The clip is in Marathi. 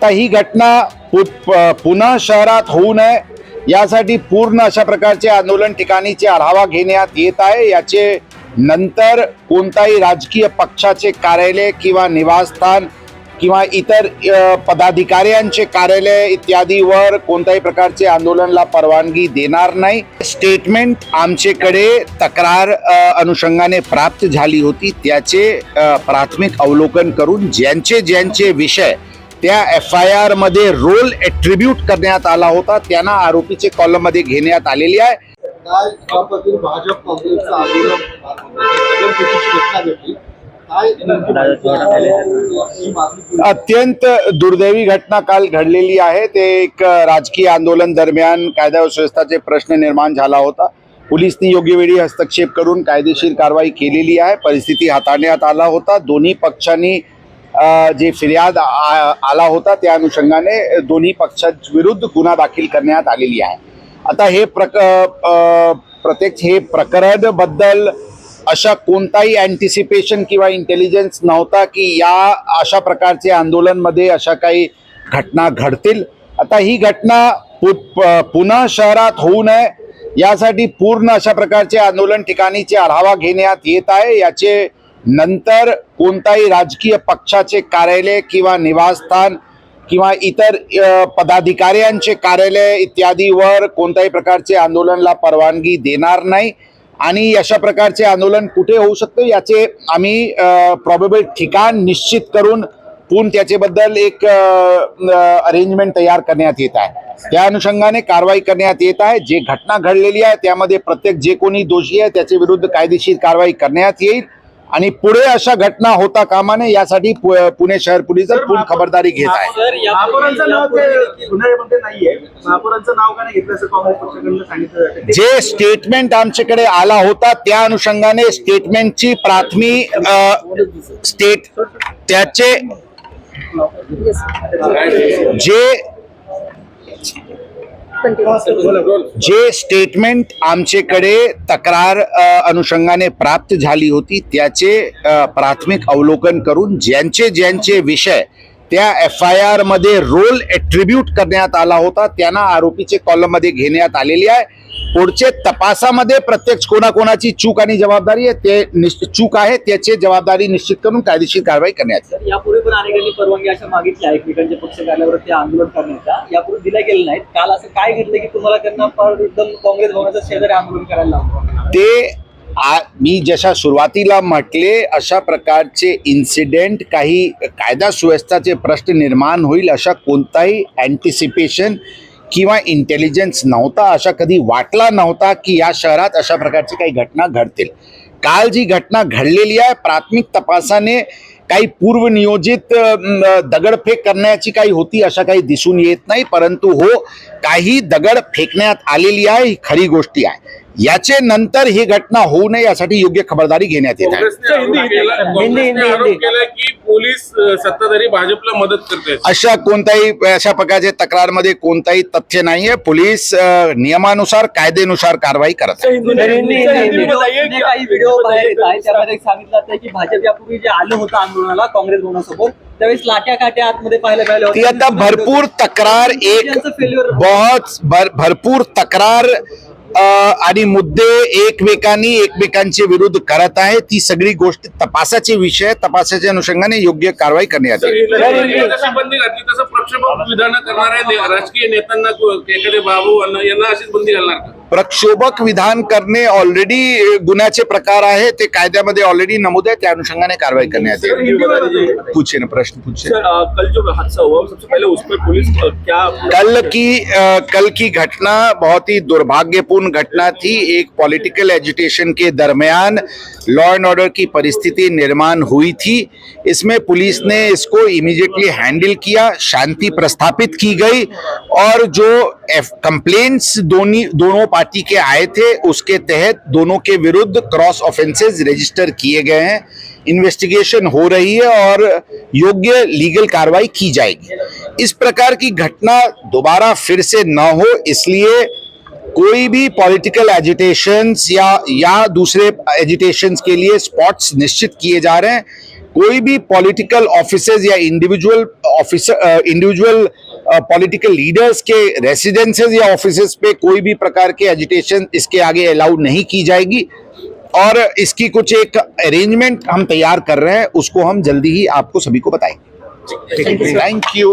आता ही घटना पुन्हा शहरात होऊ नये यासाठी पूर्ण अशा प्रकारचे आंदोलन ठिकाणीचे आढावा घेण्यात येत आहे। याचे नंतर कोणताही राजकीय पक्षाचे कार्यालय किंवा निवासस्थान किंवा इतर पदाधिकाऱ्यांचे कार्यालय इत्यादीवर कोणत्याही प्रकारचे आंदोलनाला परवानगी देणार नाही। स्टेटमेंट आमच्याकडे तक्रार अनुषंगाने प्राप्त झाली होती, त्याचे प्राथमिक अवलोकन करून ज्यांचे विषय त्या FIR मध्ये रोल एट्रिब्यूट करण्यात आला होता त्यांना आरोपीचे कॉलम मध्ये घेण्यात आलेली आहे। अत्यंत दुर्दैवी घटना काल घडलेली आहे। ते एक राजकीय आंदोलन दरम्यान कायदा व सुव्यवस्थेचे प्रश्न निर्माण झाला होता। पोलिसांनी योग्य वेळी हस्तक्षेप करून कायदेशीर कारवाई केलेली आहे। परिस्थिती हाताळण्यात आला होता। दोन्ही पक्षांनी जे फिर्याद आला होता त्या अनुषंगाने दोन्ही पक्षांविरुद्ध गुन्हा दाखल करण्यात आलेली आहे। आता हे प्रत्यक्ष हे प्रकरण बद्दल अशा कोणताही अँटिसिपेशन किंवा इंटेलिजन्स नव्हता की या अशा प्रकारचे आंदोलन मध्ये अशा काही घटना घडतील। आता ही घटना पुन्हा शहरात होऊ नये यासाठी पूर्ण अशा प्रकारचे आंदोलन ठिकाणीचे आढावा घेण्यात येत आहे। याचे नंतर कोणताही राजकीय पक्षाचे कार्यालय किंवा निवासस्थान किंवा इतर पदाधिकाऱ्यांचे कार्यालय इत्यादीवर कोणत्याही प्रकारचे आंदोलनाला परवानगी देणार नाही आणि अशा प्रकारचे आंदोलन कुठे होऊ शकते याचे आम्ही प्रॉबेबल ठिकाण निश्चित करून पुन्हा त्याच्याबद्दल एक अरेंजमेंट तयार करण्यात येत आहे। त्या अनुषंगाने कारवाई करण्यात येत आहे। जे घटना घडलेली आहे त्यामध्ये प्रत्येक जे कोणी दोषी आहे त्याच्या विरुद्ध कायदेशीर कारवाई करण्यात येईल आणि पुढे अशा घटना होता कामा नये यासाठी पुणे शहर पोलीस पूर्ण खबरदारी घेत आहे। जे स्टेटमेंट आमच्याकडे आला होता त्या अनुषंगाने स्टेटमेंटची प्राथमिक त्याचे जे स्टेटमेंट आमच्याकडे तक्रार अनुषंगाने प्राप्त झाली होती त्याचे प्राथमिक अवलोकन करून ज्यांचे विषय त्या FIR मध्ये रोल एट्रिब्यूट करण्यात आला होता त्यांना आरोपीचे कॉलम मध्ये घेण्यात आलेली आहे। पुढचे तपासामध्ये प्रत्यक्ष कोणाकोणाची चूक आणि जबाबदारी आहे ते चूक आहे त्याची जबाबदारी निश्चित करून कायदेशीर कारवाई करण्यात येईल। यापूर्वी पण अनेकांनी परवानगी अशा मागितल्या एकमेकांच्या पक्ष कार्यालयावर ते आंदोलन करण्याचा, यापूर्वी दिल्या गेल्या नाहीत। काल असं काय घडलं की तुम्हाला त्यांना एकदम काँग्रेस भवनाच्या शेजारी आंदोलन करायला लावलं? ते मी जशा सुरुवातीला म्हटले अशा प्रकारचे इन्सिडेंट काही कायदा सुव्यवस्थेचे प्रश्न निर्माण होईल अशा कोणताही अँटिसिपेशन किंवा इंटेलिजन्स नव्हता। अशा कधी वाटला नव्हता की या शहरात अशा प्रकारची काही घटना घडतील। काल जी घटना घडलेली आहे प्राथमिक तपासाने काही पूर्वनियोजित दगडफेक करण्याची काही होती अशा काही दिसून येत नाही, परंतु हो काही दगड फेकण्यात आलेली आहे ही खरी गोष्टी आहे। याचे नंतर ही घटना होऊ नये यासाठी योग्य खबरदारी घेण्यात येत आहे। पोलीस सत्ताधारी भाजपला मदत करतात अशा कोणत्याही अशा प्रकारचे तक्रारमध्ये कोणताही तथ्य नाहीये। पोलीस नियमानुसार कायदेनुसार कारवाई करत आहे। काही व्हिडिओ बाहेर येत आहे त्यामध्ये सांगितलं जातं की भाजप यापूर्वी जे आलं होतं आंदोलनाला काँग्रेस भवनासोबत त्यावेळेस लाट्या काट्या आतमध्ये पाहायला मिळाल्या ती आता भरपूर तक्रार भरपूर तक्रार आणि मुद्दे एकमेकांचे विरुद्ध करत आहे। ती सगळी गोष्ट तपासाचे विषय तपासाच्या अनुषंगाने योग्य कारवाई करण्यात येईल। बंदी घातली तसं प्रक्षोभक विधान करणाऱ्या राजकीय नेत्यांना केकरे बाबू यांना अशीच बंदी घालणार का? प्रक्षोभक विधान करणे ऑलरेडी गुन्ह्याचे प्रकार आहे, ते कायद्यामध्ये ऑलरेडी नमूद आहे, त्या अनुषंगाने कारवाई करण्यात येईल। पूछे ना प्रश्न पूछे। कल जो हादसा हुआ सबसे पहले उसमें पुलिस क्या कल की घटना बहुत ही दुर्भाग्यपूर्ण घटना थी। एक पॉलिटिकल एजिटेशन के दरमियान लॉ एंड ऑर्डर की परिस्थिति निर्माण हुई थी। इसमें पुलिस ने इसको इमीडिएटली हैंडल किया, शांति प्रस्थापित की गई और जो कंप्लेंट्स दोनों पार्टी के आए थे उसके तहत दोनों के विरुद्ध क्रॉस ऑफेंसेस रजिस्टर किए गए हैं। इन्वेस्टिगेशन हो रही है और योग्य लीगल कार्रवाई की जाएगी। इस प्रकार की घटना दोबारा फिर से न हो इसलिए कोई भी पॉलिटिकल एजिटेशंस या दूसरे एजिटेशंस के लिए स्पॉट्स निश्चित किए जा रहे हैं। कोई भी पॉलिटिकल ऑफिसेज या इंडिविजुअल पॉलिटिकल लीडर्स के रेसिडेंसेज या ऑफिसेज पे कोई भी प्रकार के एजिटेशन इसके आगे अलाउ नहीं की जाएगी और इसकी कुछ एक अरेंजमेंट हम तैयार कर रहे हैं, उसको हम जल्दी ही आपको सभी को बताएंगे। Thank you.